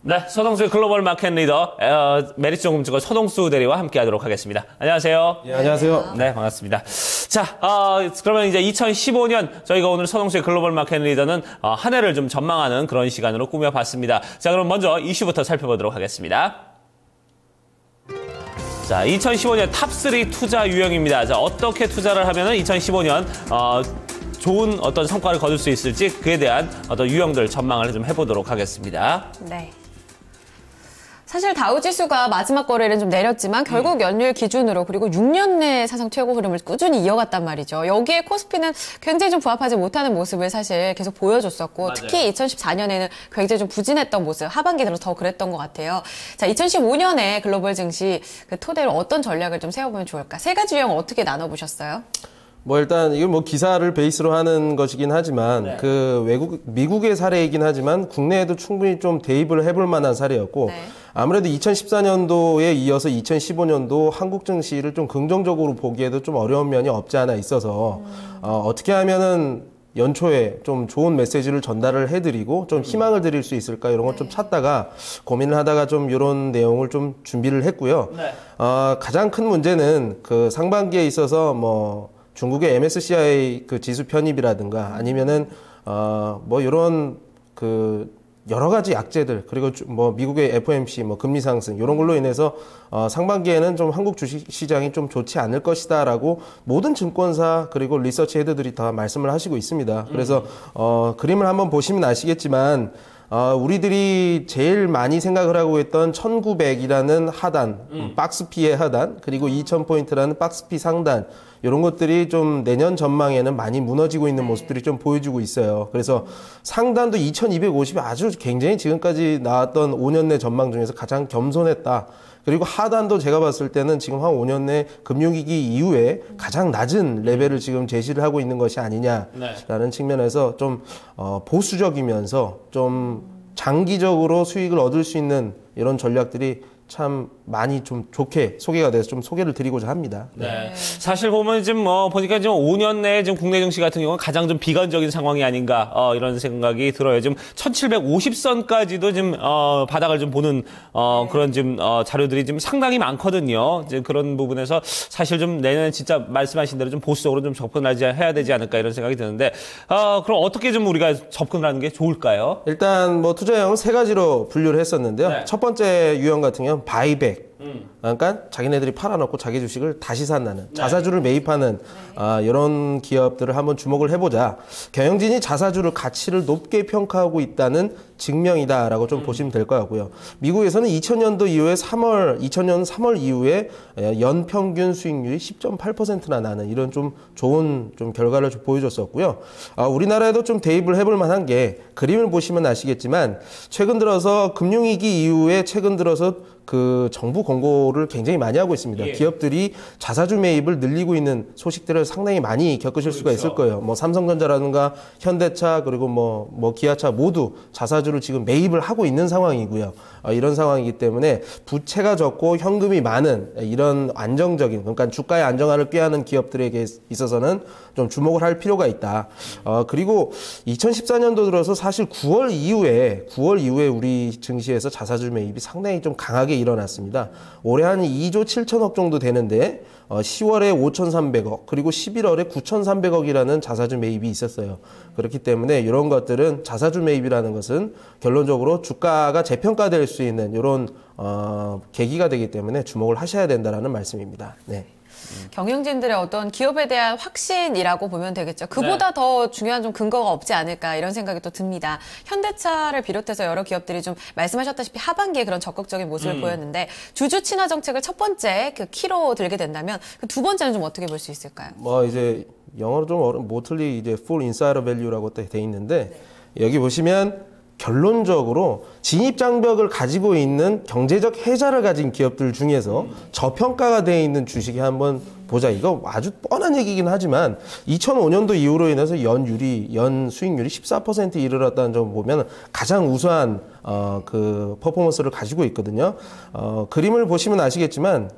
네, 서동수의 글로벌 마켓 리더 메리츠증권증권 서동수 대리와 함께하도록 하겠습니다. 안녕하세요. 예, 안녕하세요. 네, 반갑습니다. 자, 그러면 이제 2015년 저희가 오늘 서동수의 글로벌 마켓 리더는 한 해를 좀 전망하는 그런 시간으로 꾸며봤습니다. 자, 그럼 먼저 이슈부터 살펴보도록 하겠습니다. 자, 2015년 탑3 투자 유형입니다. 자, 어떻게 투자를 하면은 2015년 좋은 어떤 성과를 거둘 수 있을지 그에 대한 어떤 유형들 전망을 좀 해보도록 하겠습니다. 네. 사실 다우지수가 마지막 거래일은 좀 내렸지만 결국 연휴일 기준으로 그리고 6년 내 사상 최고 흐름을 꾸준히 이어갔단 말이죠. 여기에 코스피는 굉장히 좀 부합하지 못하는 모습을 사실 계속 보여줬었고 맞아요. 특히 2014년에는 굉장히 좀 부진했던 모습, 하반기 들어서 더 그랬던 것 같아요. 자, 2015년에 글로벌 증시 그 토대로 어떤 전략을 좀 세워보면 좋을까? 세 가지 유형 어떻게 나눠보셨어요? 뭐 일단 이건 뭐 기사를 베이스로 하는 것이긴 하지만 네. 그 미국의 사례이긴 하지만 국내에도 충분히 좀 대입을 해볼 만한 사례였고 네. 아무래도 2014년도에 이어서 2015년도 한국 증시를 좀 긍정적으로 보기에도 좀 어려운 면이 없지 않아 있어서 어떻게 하면은 연초에 좀 좋은 메시지를 전달을 해드리고 좀 희망을 드릴 수 있을까 이런 걸 좀 찾다가 고민을 하다가 좀 이런 내용을 좀 준비를 했고요. 네. 가장 큰 문제는 그 상반기에 있어서 뭐 중국의 MSCI 그 지수 편입이라든가 아니면은 뭐 이런 그 여러 가지 약재들 그리고 뭐 미국의 FOMC 뭐 금리 상승 이런 걸로 인해서 상반기에는 좀 한국 주식 시장이 좀 좋지 않을 것이다라고 모든 증권사 그리고 리서치 헤드들이 다 말씀을 하시고 있습니다. 그래서 그림을 한번 보시면 아시겠지만 우리들이 제일 많이 생각을 하고 있던 1900이라는 하단, 박스피의 하단, 그리고 2000포인트라는 박스피 상단, 이런 것들이 좀 내년 전망에는 많이 무너지고 있는 모습들이 좀 보여주고 있어요. 그래서 상단도 2250이 아주 굉장히 지금까지 나왔던 5년 내 전망 중에서 가장 겸손했다. 그리고 하단도 제가 봤을 때는 지금 한 5년 내 금융위기 이후에 가장 낮은 레벨을 지금 제시를 하고 있는 것이 아니냐라는 측면에서 좀 보수적이면서 좀 장기적으로 수익을 얻을 수 있는 이런 전략들이 참 많이 좀 좋게 소개가 돼서 좀 소개를 드리고자 합니다. 네. 사실 보면 지금 보니까 지금 5년 내에 지금 국내 증시 같은 경우는 가장 좀 비관적인 상황이 아닌가, 이런 생각이 들어요. 지금 1750선까지도 지금, 바닥을 좀 보는, 그런 지금, 자료들이 지금 상당히 많거든요. 이제 그런 부분에서 사실 좀 내년에 진짜 말씀하신 대로 좀 보수적으로 좀 해야 되지 않을까 이런 생각이 드는데, 그럼 어떻게 좀 우리가 접근을 하는 게 좋을까요? 일단 뭐 투자형은 세 가지로 분류를 했었는데요. 네. 첫 번째 유형 같은 경우는 바이백. 그러니까 자기네들이 팔아놓고 자기 주식을 다시 산다는 자사주를 매입하는 이런 기업들을 한번 주목을 해보자. 경영진이 자사주를 가치를 높게 평가하고 있다는 증명이다라고 좀 보시면 될 것 같고요. 미국에서는 2000년도 이후에 2000년 3월 이후에 연평균 수익률이 10.8%나 나는 이런 좀 좋은 좀 결과를 좀 보여줬었고요. 우리나라에도 좀 대입을 해볼 만한 게 그림을 보시면 아시겠지만 최근 들어서 금융위기 이후에 최근 들어서 그 정부 공고를 굉장히 많이 하고 있습니다. 예. 기업들이 자사주 매입을 늘리고 있는 소식들을 상당히 많이 겪으실 수가 있을 거예요. 뭐 삼성전자라든가 현대차 그리고 뭐 기아차 모두 자사주를 지금 매입을 하고 있는 상황이고요. 이런 상황이기 때문에 부채가 적고 현금이 많은 이런 안정적인 그러니까 주가의 안정화를 꾀하는 기업들에게 있어서는 좀 주목을 할 필요가 있다. 그리고 2014년도 들어서 사실 9월 이후에 우리 증시에서 자사주 매입이 상당히 좀 강하게 일어났습니다. 올해 한 2조 7천억 정도 되는데 10월에 5,300억 그리고 11월에 9,300억이라는 자사주 매입이 있었어요. 그렇기 때문에 이런 것들은 자사주 매입이라는 것은 결론적으로 주가가 재평가될 수 있는 이런 계기가 되기 때문에 주목을 하셔야 된다라는 말씀입니다. 네. 경영진들의 어떤 기업에 대한 확신이라고 보면 되겠죠. 그보다 네. 더 중요한 좀 근거가 없지 않을까 이런 생각이 또 듭니다. 현대차를 비롯해서 여러 기업들이 좀 말씀하셨다시피 하반기에 그런 적극적인 모습을 보였는데 주주 친화 정책을 첫 번째 그 키로 들게 된다면 그 두 번째는 좀 어떻게 볼 수 있을까요? 뭐 이제 영어로 좀 모틀리 이제 full insider value라고 돼 있는데 여기 보시면 결론적으로 진입장벽을 가지고 있는 경제적 해자를 가진 기업들 중에서 저평가가 되어 있는 주식이 한번 보자. 이거 아주 뻔한 얘기긴 하지만 2005년도 이후로 인해서 연 수익률이 14%에 이르렀다는 점을 보면 가장 우수한 그 퍼포먼스를 가지고 있거든요. 그림을 보시면 아시겠지만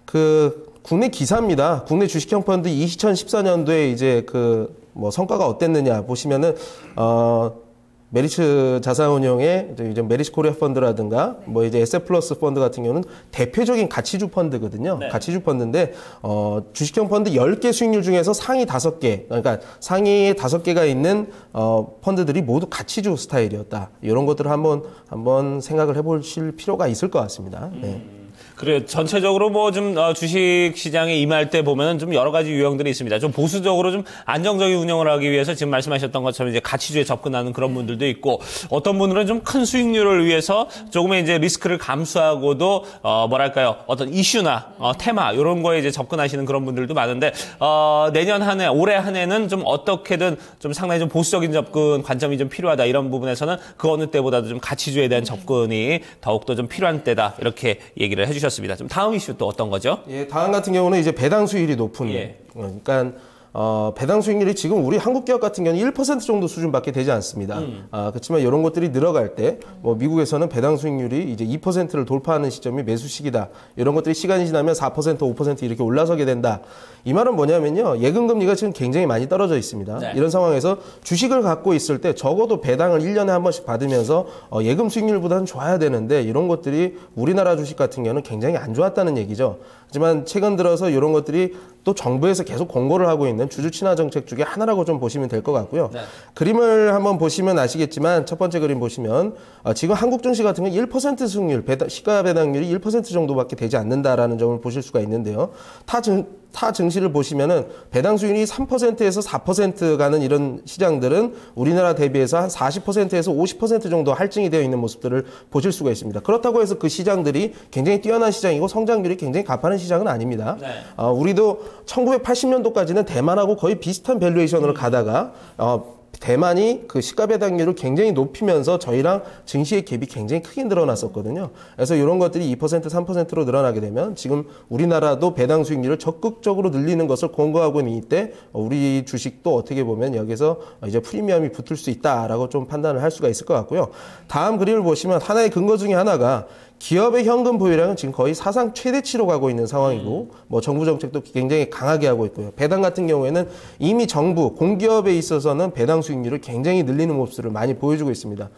그 국내 기사입니다. 국내 주식형 펀드 2014년도에 이제 그 뭐 성과가 어땠느냐 보시면은 메리츠 자산운용의 이제 메리츠 코리아 펀드라든가 뭐 이제 에셋플러스 펀드 같은 경우는 대표적인 가치주 펀드거든요. 네. 가치주 펀드인데 주식형 펀드 10개 수익률 중에서 상위 5개, 그러니까 상위 5개가 있는 펀드들이 모두 가치주 스타일이었다. 이런 것들을 한번 생각을 해보실 필요가 있을 것 같습니다. 네. 그래 전체적으로 뭐 좀 주식 시장에 임할 때 보면은 좀 여러 가지 유형들이 있습니다. 좀 보수적으로 좀 안정적인 운영을 하기 위해서 지금 말씀하셨던 것처럼 이제 가치주에 접근하는 그런 분들도 있고, 어떤 분들은 좀 큰 수익률을 위해서 조금의 이제 리스크를 감수하고도 뭐랄까요, 어떤 이슈나 테마 이런 거에 이제 접근하시는 그런 분들도 많은데, 내년 한 해, 올해 한 해는 좀 어떻게든 좀 상당히 좀 보수적인 접근 관점이 좀 필요하다, 이런 부분에서는 그 어느 때보다도 좀 가치주에 대한 접근이 더욱더 좀 필요한 때다, 이렇게 얘기를 해주셨습니다. 좀 다음 이슈 또 어떤 거죠? 예, 다음 같은 경우는 이제 배당 수익률이 높은. 예. 그러니까 배당 수익률이 지금 우리 한국 기업 같은 경우는 1% 정도 수준밖에 되지 않습니다. 그렇지만 이런 것들이 늘어갈 때, 뭐 미국에서는 배당 수익률이 이제 2%를 돌파하는 시점이 매수 시기다. 이런 것들이 시간이 지나면 4%, 5% 이렇게 올라서게 된다. 이 말은 뭐냐면요, 예금 금리가 지금 굉장히 많이 떨어져 있습니다. 네. 이런 상황에서 주식을 갖고 있을 때 적어도 배당을 1년에 한 번씩 받으면서 예금 수익률보다는 좋아야 되는데, 이런 것들이 우리나라 주식 같은 경우는 굉장히 안 좋았다는 얘기죠. 하지만 최근 들어서 이런 것들이 또 정부에서 계속 공고를 하고 있는 주주 친화 정책 중에 하나라고 좀 보시면 될 것 같고요. 네. 그림을 한번 보시면 아시겠지만, 첫 번째 그림 보시면 지금 한국 증시 같은 경우 1% 수익률, 시가 배당률이 1% 정도밖에 되지 않는다라는 점을 보실 수가 있는데요. 타 증시를 보시면은 배당 수익률이 3%에서 4% 가는 이런 시장들은 우리나라 대비해서 한 40%에서 50% 정도 할증이 되어 있는 모습들을 보실 수가 있습니다. 그렇다고 해서 그 시장들이 굉장히 뛰어난 시장이고 성장률이 굉장히 가파른 시장은 아닙니다. 네. 우리도 1980년도까지는 대만하고 거의 비슷한 밸류에이션으로 가다가 대만이 그 시가 배당률을 굉장히 높이면서 저희랑 증시의 갭이 굉장히 크게 늘어났었거든요. 그래서 이런 것들이 2%, 3%로 늘어나게 되면 지금 우리나라도 배당 수익률을 적극적으로 늘리는 것을 권고하고 있는 이때 우리 주식도 어떻게 보면 여기서 이제 프리미엄이 붙을 수 있다라고 좀 판단을 할 수가 있을 것 같고요. 다음 그림을 보시면 하나의 근거 중에 하나가 기업의 현금 보유량은 지금 거의 사상 최대치로 가고 있는 상황이고, 뭐 정부 정책도 굉장히 강하게 하고 있고요. 배당 같은 경우에는 이미 정부, 공기업에 있어서는 배당 수익률을 굉장히 늘리는 모습을 많이 보여주고 있습니다.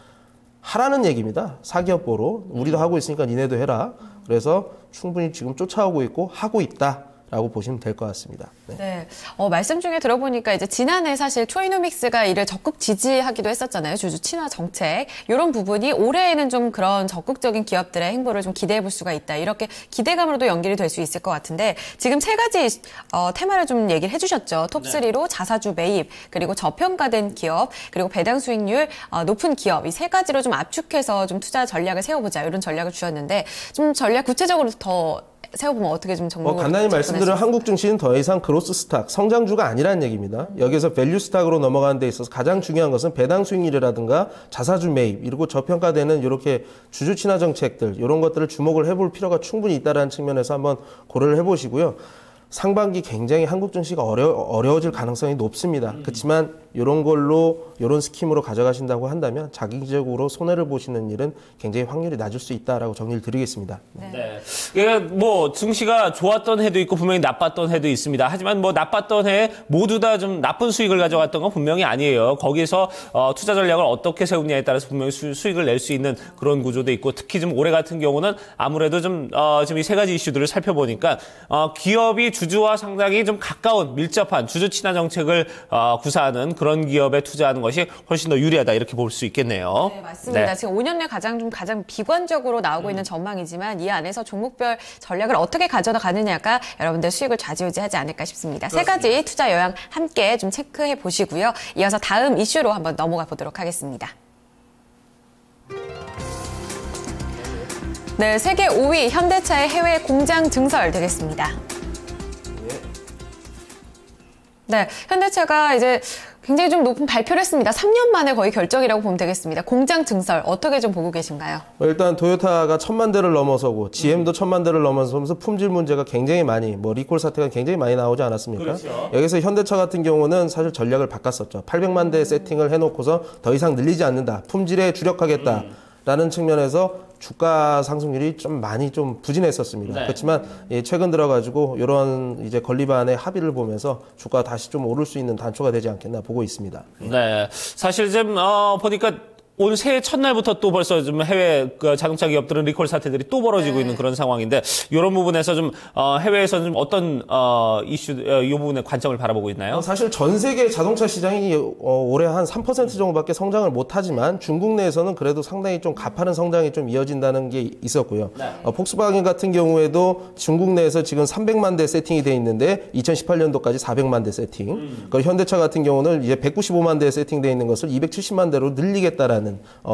하라는 얘기입니다. 사기업보로. 우리도 하고 있으니까 니네도 해라. 그래서 충분히 지금 쫓아오고 있고 하고 있다. 라고 보시면 될 것 같습니다. 네. 네. 말씀 중에 들어보니까 이제 지난해 사실 초이노믹스가 이를 적극 지지하기도 했었잖아요. 주주 친화 정책. 이런 부분이 올해에는 좀 그런 적극적인 기업들의 행보를 좀 기대해 볼 수가 있다. 이렇게 기대감으로도 연결이 될 수 있을 것 같은데, 지금 세 가지 테마를 좀 얘기를 해주셨죠. 톱3로 자사주 매입, 그리고 저평가된 기업, 그리고 배당 수익률 높은 기업, 이 세 가지로 좀 압축해서 좀 투자 전략을 세워보자. 이런 전략을 주셨는데, 좀 전략 구체적으로 더 세워보면 어떻게 좀 정보 간단히 말씀드리면 한국 증시는 더 이상 그로스 스탁, 성장주가 아니라는 얘기입니다. 여기서 밸류 스탁으로 넘어가는 데 있어서 가장 중요한 것은 배당 수익률이라든가 자사주 매입, 그리고 저평가되는 이렇게 주주 친화 정책들, 이런 것들을 주목을 해볼 필요가 충분히 있다는 측면에서 한번 고려를 해보시고요. 상반기 굉장히 한국 증시가 어려워질 가능성이 높습니다. 그렇지만 이런 걸로, 이런 스킴으로 가져가신다고 한다면 장기적으로 손해를 보시는 일은 굉장히 확률이 낮을 수 있다라고 정리를 드리겠습니다. 네. 네. 뭐 증시가 좋았던 해도 있고 분명히 나빴던 해도 있습니다. 하지만 뭐 나빴던 해에 모두 다 좀 나쁜 수익을 가져갔던 건 분명히 아니에요. 거기서 투자 전략을 어떻게 세우냐에 따라서 분명히 수익을 낼 수 있는 그런 구조도 있고, 특히 좀 올해 같은 경우는 아무래도 좀 지금 이 세 가지 이슈들을 살펴보니까 기업이 주주와 상당히 좀 가까운 밀접한 주주 친화 정책을 구사하는 그런 기업에 투자하는 것이 훨씬 더 유리하다, 이렇게 볼 수 있겠네요. 네, 맞습니다. 네. 지금 5년 내 가장 비관적으로 나오고 있는 전망이지만 이 안에서 종목별 전략을 어떻게 가져다 가느냐가 여러분들 수익을 좌지우지하지 않을까 싶습니다. 그렇습니다. 세 가지 투자 요양 함께 좀 체크해 보시고요. 이어서 다음 이슈로 한번 넘어가 보도록 하겠습니다. 네, 세계 5위 현대차의 해외 공장 증설 되겠습니다. 네, 현대차가 이제 굉장히 좀 높은 발표를 했습니다. 3년 만에 거의 결정이라고 보면 되겠습니다. 공장 증설 어떻게 좀 보고 계신가요? 일단 토요타가 1000만 대를 넘어서고 GM도 1000만 대를 넘어서면서 품질 문제가 굉장히 많이, 뭐 리콜 사태가 굉장히 많이 나오지 않았습니까? 그렇죠. 여기서 현대차 같은 경우는 사실 전략을 바꿨었죠. 800만 대 세팅을 해놓고서 더 이상 늘리지 않는다, 품질에 주력하겠다라는 측면에서 주가 상승률이 좀 많이 좀 부진했었습니다. 네. 그렇지만 최근 들어가지고 이런 이제 건리반의 합의를 보면서 주가가 다시 좀 오를 수 있는 단초가 되지 않겠나 보고 있습니다. 네. 사실 좀 보니까 올 새해 첫날부터 또 벌써 좀 해외 그 자동차 기업들은 리콜 사태들이 또 벌어지고 있는 그런 상황인데 이런 부분에서 좀 해외에서는 좀 어떤 이슈 이 부분에 관점을 바라보고 있나요? 사실 전 세계 자동차 시장이 올해 한 3% 정도밖에 성장을 못하지만 중국 내에서는 그래도 상당히 좀 가파른 성장이 좀 이어진다는 게 있었고요. 네. 폭스바겐 같은 경우에도 중국 내에서 지금 300만 대 세팅이 돼 있는데 2018년도까지 400만 대 세팅. 그리고 현대차 같은 경우는 이제 195만 대 세팅돼 있는 것을 270만 대로 늘리겠다라는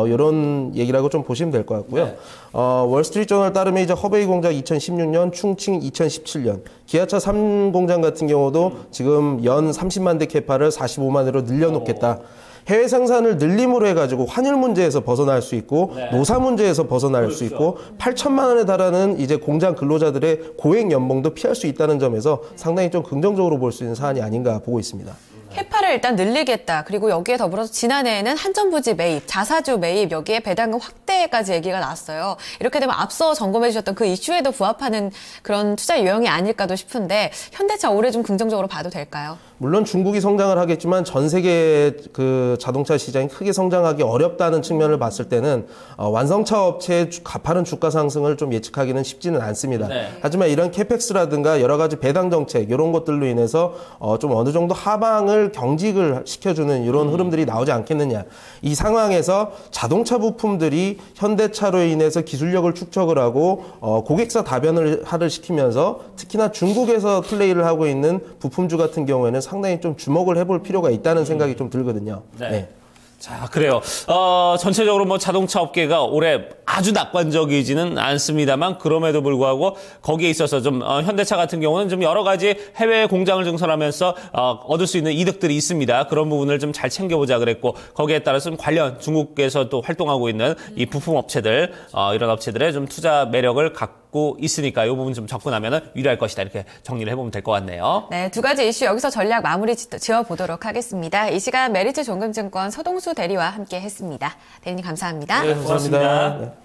이런 얘기라고 좀 보시면 될 것 같고요. 네. 월스트리트저널 따르면 이제 허베이 공장 2016년, 충칭 2017년, 기아차 3공장 같은 경우도 지금 연 30만 대 캐파를 45만 대로 늘려놓겠다. 해외 생산을 늘림으로 해가지고 환율 문제에서 벗어날 수 있고 노사 문제에서 벗어날 수 있고 8천만 원에 달하는 이제 공장 근로자들의 고액 연봉도 피할 수 있다는 점에서 상당히 좀 긍정적으로 볼 수 있는 사안이 아닌가 보고 있습니다. 캐파를 일단 늘리겠다. 그리고 여기에 더불어서 지난해에는 한전부지 매입, 자사주 매입, 여기에 배당금 확대까지 얘기가 나왔어요. 이렇게 되면 앞서 점검해 주셨던 그 이슈에도 부합하는 그런 투자 유형이 아닐까도 싶은데 현대차 올해 좀 긍정적으로 봐도 될까요? 물론 중국이 성장을 하겠지만 전 세계 그 자동차 시장이 크게 성장하기 어렵다는 측면을 봤을 때는 완성차 업체의 가파른 주가 상승을 좀 예측하기는 쉽지는 않습니다. 네. 하지만 이런 캐펙스라든가 여러 가지 배당 정책 이런 것들로 인해서 좀 어느 정도 하방을 경직을 시켜주는 이런 흐름들이 나오지 않겠느냐. 이 상황에서 자동차 부품들이 현대차로 인해서 기술력을 축적을 하고 고객사 다변을 시키면서 특히나 중국에서 플레이를 하고 있는 부품주 같은 경우에는 상당히 좀 주목을 해볼 필요가 있다는 생각이 좀 들거든요. 네. 네. 자, 그래요. 전체적으로 뭐 자동차 업계가 올해 아주 낙관적이지는 않습니다만 그럼에도 불구하고 거기에 있어서 좀 현대차 같은 경우는 좀 여러 가지 해외 공장을 증설하면서 얻을 수 있는 이득들이 있습니다. 그런 부분을 좀 잘 챙겨보자 그랬고 거기에 따라서 좀 관련 중국에서 또 활동하고 있는 이 부품 업체들 이런 업체들의 좀 투자 매력을 갖고 있으니까 이 부분 좀 접근하면 유리할 것이다. 이렇게 정리를 해보면 될 것 같네요. 네, 두 가지 이슈 여기서 전략 마무리 지어보도록 하겠습니다. 이 시간 메리츠 종금증권 서동수 대리와 함께 했습니다. 대리님 감사합니다. 네, 감사합니다. 고맙습니다. 네.